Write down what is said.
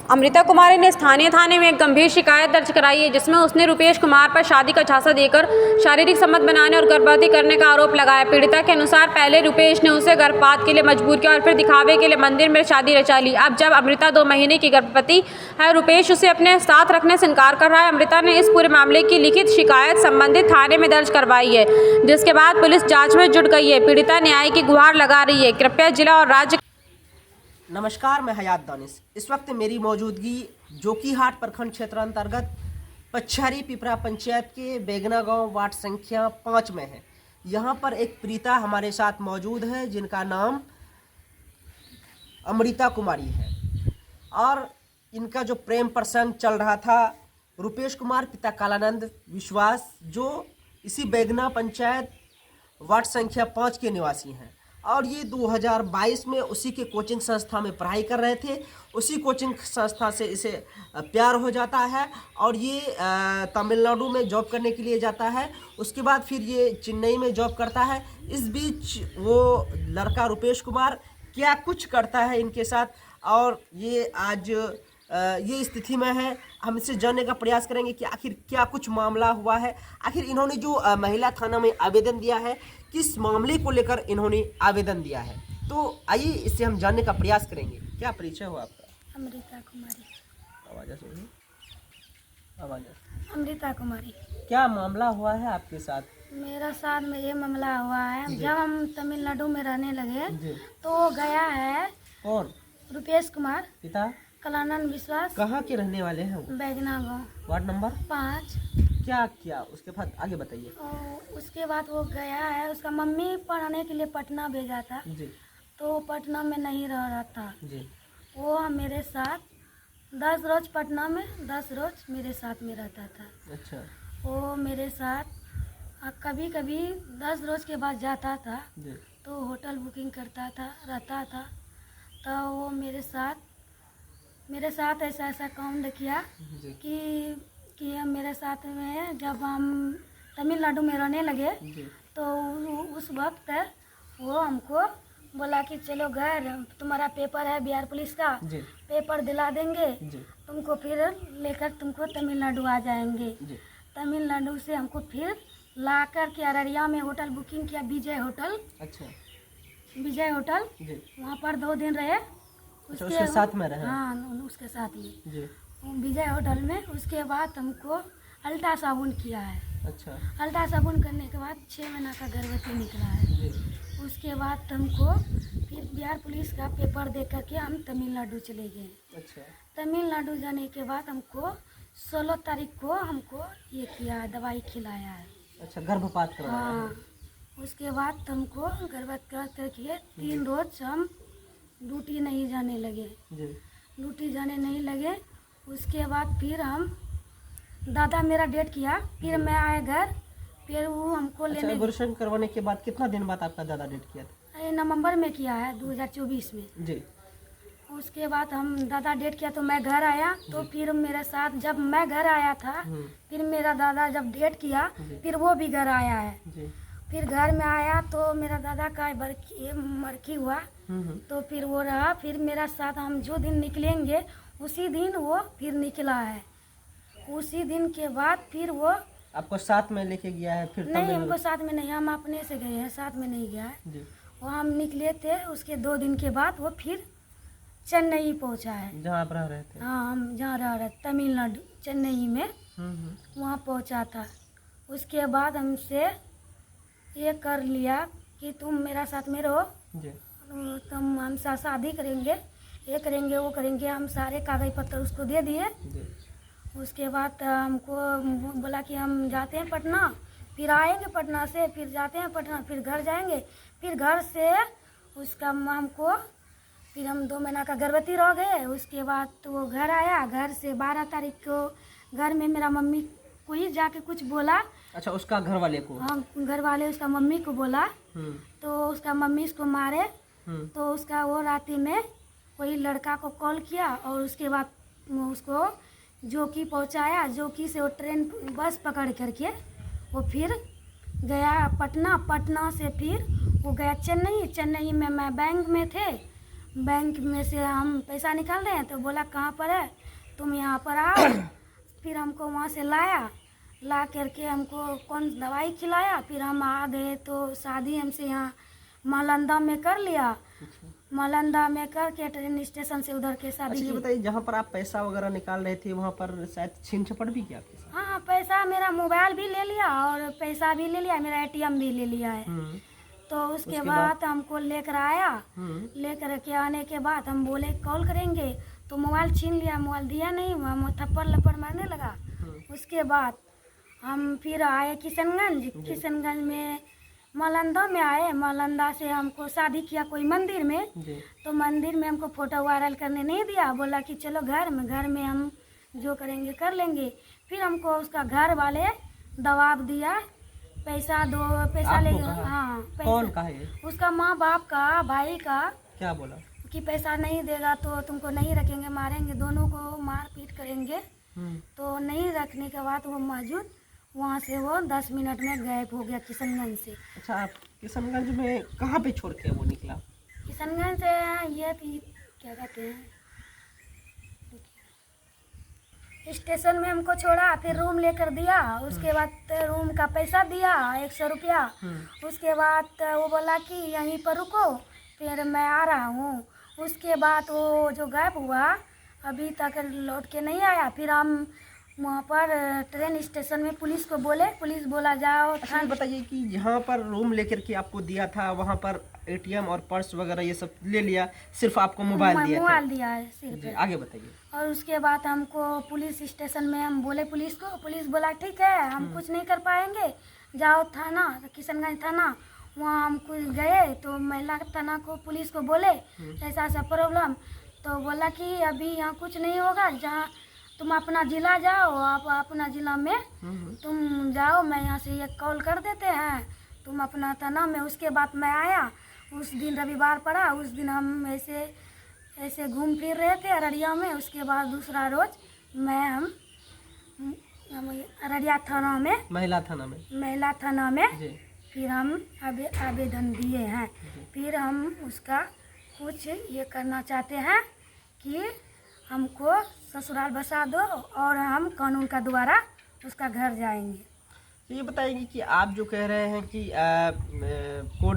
अमृता कुमारी ने स्थानीय थाने में एक गंभीर शिकायत दर्ज कराई है, जिसमें उसने रुपेश कुमार पर शादी का झांसा देकर शारीरिक संबंध बनाने और गर्भवती करने का आरोप लगाया। पीड़िता के अनुसार पहले रुपेश ने उसे गर्भपात के लिए मजबूर किया और फिर दिखावे के लिए मंदिर में शादी रचा ली। अब जब अमृता 2 महीने की गर्भवती है, रुपेश उसे अपने साथ रखने से इनकार कर रहा है। अमृता ने इस पूरे मामले की लिखित शिकायत संबंधित थाने में दर्ज करवाई है, जिसके बाद पुलिस जाँच में जुट गई है। पीड़िता न्याय की गुहार लगा रही है। कृपया जिला और राज्य। नमस्कार, मैं हयात दानिश। इस वक्त मेरी मौजूदगी जोकीहाट प्रखंड क्षेत्र अंतर्गत पच्छारी पिपरा पंचायत के बेगना गांव वार्ड संख्या 5 में है। यहां पर एक प्रीता हमारे साथ मौजूद है, जिनका नाम अमृता कुमारी है और इनका जो प्रेम प्रसंग चल रहा था, रुपेश कुमार पिता कालानंद विश्वास, जो इसी बेगना पंचायत वार्ड संख्या 5 के निवासी हैं और ये 2022 में उसी के कोचिंग संस्था में पढ़ाई कर रहे थे। उसी कोचिंग संस्था से इसे प्यार हो जाता है और ये तमिलनाडु में जॉब करने के लिए जाता है। उसके बाद फिर ये चेन्नई में जॉब करता है। इस बीच वो लड़का रुपेश कुमार क्या कुछ करता है इनके साथ और ये आज ये स्थिति में है। हम इससे जानने का प्रयास करेंगे कि आखिर क्या कुछ मामला हुआ है, आखिर इन्होंने जो महिला थाना में आवेदन दिया है, किस मामले को लेकर इन्होंने आवेदन दिया है। तो आइए इससे हम जानने का प्रयास करेंगे। क्या परिचय हो आपका? अमृता कुमारी। आवाज़ सुनिए, आवाज़। अमृता कुमारी। क्या मामला हुआ है आपके साथ? मेरा साथ में ये मामला हुआ है, जब हम तमिलनाडु में रहने लगे जी। तो गया है कौन? रुपेश कुमार पिता कालानंद विश्वास। कहाँ के रहने वाले हैं वो? बेगना गाँव वार्ड नंबर 5। क्या किया उसके बाद आगे बताइए। और उसके बाद वो गया है, उसका मम्मी पढ़ाने के लिए पटना भेजा था, जी तो पटना में नहीं रह रहा था। जी। वो मेरे साथ 10 रोज पटना में, 10 रोज मेरे साथ में रहता था। अच्छा। वो मेरे साथ कभी कभी 10 रोज के बाद जाता था जी। तो होटल बुकिंग करता था, रहता था। तो वो मेरे साथ ऐसा काउंट किया जी। कि मेरे साथ में जब हम तमिलनाडु में रहने लगे जी। तो उस वक्त वो हमको बोला कि चलो घर, तुम्हारा पेपर है बिहार पुलिस का, जी। पेपर दिला देंगे जी। तुमको, फिर लेकर तुमको तमिलनाडु आ जाएंगे। जी। तमिलनाडु से हमको फिर ला कर के अररिया में होटल बुकिंग किया, विजय होटल। अच्छा। विजय होटल। जी। वहाँ पर 2 दिन रहे। उसके साथ में रहे? हाँ, उसके साथ में जी। विजय होटल में। उसके बाद हमको अल्ट्रासाउंड किया है। अच्छा। अल्ट्रासाउंड करने के बाद 6 महीना का गर्भवती निकला है। जी। उसके बाद हमको फिर बिहार पुलिस का पेपर दे करके हम तमिलनाडु चले गए। अच्छा। तमिलनाडु जाने के बाद हमको 16 तारीख को हमको ये किया है, दवाई खिलाया है। अच्छा, गर्भपात करवाया है। हाँ, उसके बाद हमको गर्भपात करके 3 रोज हम ड्यूटी नहीं जाने लगे। जी। ड्यूटी जाने नहीं लगे। उसके बाद फिर हम दादा मेरा डेट किया, फिर मैं आए घर, फिर वो हमको अच्छा, लेने। एबॉर्शन करवाने के बाद कितना दिन बाद आपका दादा डेट किया था? नवंबर में किया है, 2024 में। जी। उसके बाद हम दादा डेट किया तो मैं घर आया, तो फिर मेरे साथ जब मैं घर आया था, फिर मेरा दादा जब डेट किया फिर वो भी घर आया है। जी। फिर घर में आया तो मेरा दादा का मरकी हुआ, तो फिर वो रहा। फिर मेरा साथ हम जो दिन निकलेंगे उसी दिन वो फिर निकला है। उसी दिन के बाद फिर वो आपको साथ में लेके गया है फिर? नहीं, हमको साथ में नहीं, हम अपने से गए हैं, साथ में नहीं गया है। जी। वो हम निकले थे, उसके 2 दिन के बाद वो फिर चेन्नई पहुंचा है। जहाँ आप रह रहे थे? हाँ, हम जहाँ रह रहे तमिलनाडु, चेन्नई में वहाँ पहुंचा था। उसके बाद हमसे ये कर लिया कि तुम मेरा साथ में रहो, जी। तुम हम साथ शादी करेंगे, ये करेंगे वो करेंगे। हम सारे कागज पत्र उसको दे दिए। उसके बाद हमको बोला कि हम जाते हैं पटना, फिर आएंगे पटना से, फिर जाते हैं पटना, फिर घर जाएंगे। फिर घर से उसका हमको फिर हम 2 महीना का गर्भवती रह गए। उसके बाद तो वो घर आया, घर से 12 तारीख को घर में मेरा मम्मी को ही जाके कुछ बोला। अच्छा, उसका घर वाले को? हाँ, घर वाले उसका मम्मी को बोला, तो उसका मम्मी उसको मारे। तो उसका वो राती में कोई लड़का को कॉल किया और उसके बाद उसको जोकी पहुंचाया। जोकी से वो ट्रेन बस पकड़ करके वो फिर गया पटना। पटना से फिर वो गया चेन्नई। चेन्नई में मैं बैंक में थे, बैंक में से हम पैसा निकाल रहे हैं तो बोला कहाँ पर है, तुम यहाँ पर आओ। फिर हमको वहाँ से ला करके हमको कौन दवाई खिलाया, फिर हम आ गए तो शादी हमसे यहाँ नालंदा में कर लिया। नालंदा में करके ट्रेन स्टेशन से उधर के शादी अच्छा ये की। बताइए, जहाँ पर आप पैसा वगैरह निकाल रहे थे वहाँ पर शायद छीन झपट भी किया आपके साथ? हाँ, पैसा मेरा मोबाइल भी ले लिया और पैसा भी ले लिया, मेरा ATM भी ले लिया है। तो उसके बाद हमको लेकर आया। लेकर के आने के बाद हम बोले कॉल करेंगे तो मोबाइल छीन लिया, मोबाइल दिया नहीं, हम थप्पड़ लपड़ मारने लगा। उसके बाद हम फिर आए किशनगंज में नालंदा में आए। नालंदा से हमको शादी किया कोई मंदिर में, तो मंदिर में हमको फोटो वायरल करने नहीं दिया, बोला कि चलो घर में हम जो करेंगे कर लेंगे। फिर हमको उसका घर वाले दबाव दिया, पैसा दो, पैसा ले। हाँ, कौन का है? उसका माँ बाप का, भाई का। क्या बोला? कि पैसा नहीं देगा तो तुमको नहीं रखेंगे, मारेंगे, दोनों को मार पीट करेंगे। तो नहीं रखने के बाद वो मौजूद वहाँ से वो 10 मिनट में गायब हो गया किशनगंज से। अच्छा, आप किशनगंज में कहाँ पे छोड़ के वो निकला? किशनगंज से ये क्या कहते हैं, स्टेशन में हमको छोड़ा, फिर रूम लेकर दिया। उसके बाद रूम का पैसा दिया 100 रुपया। उसके बाद वो बोला कि यहीं पर रुको, फिर मैं आ रहा हूँ। उसके बाद वो जो गायब हुआ अभी तक लौट के नहीं आया। फिर हम वहाँ पर ट्रेन स्टेशन में पुलिस को बोले, पुलिस बोला जाओ। अच्छा ये बताइए कि जहाँ पर रूम लेकर के आपको दिया था वहाँ पर ATM और पर्स वगैरह ये सब ले लिया, सिर्फ आपको मोबाइल दिया है सिर्फ। जी, आगे बताइए। और उसके बाद हमको पुलिस स्टेशन में हम बोले पुलिस को, पुलिस बोला ठीक है हम कुछ नहीं कर पाएंगे, जाओ थाना, किशनगंज थाना। वहाँ हम कुछ गए तो महिला थाना को, पुलिस को बोले ऐसा ऐसा प्रॉब्लम, तो बोला कि अभी यहाँ कुछ नहीं होगा, जहाँ तुम अपना जिला जाओ, आप अपना जिला में तुम जाओ, मैं यहाँ से एक कॉल कर देते हैं, तुम अपना थाना में। उसके बाद मैं आया, उस दिन रविवार पड़ा, उस दिन हम ऐसे घूम फिर रहे थे अररिया में। उसके बाद दूसरा रोज हम अररिया थाना में, महिला थाना में जी। फिर हम आवेदन दिए हैं। फिर हम उसका कुछ ये करना चाहते हैं कि हमको ससुराल बसा दो और हम कानून का द्वारा उसका घर जाएंगे। तो ये बताएंगे कि आप जो कह रहे हैं कि कोर्ट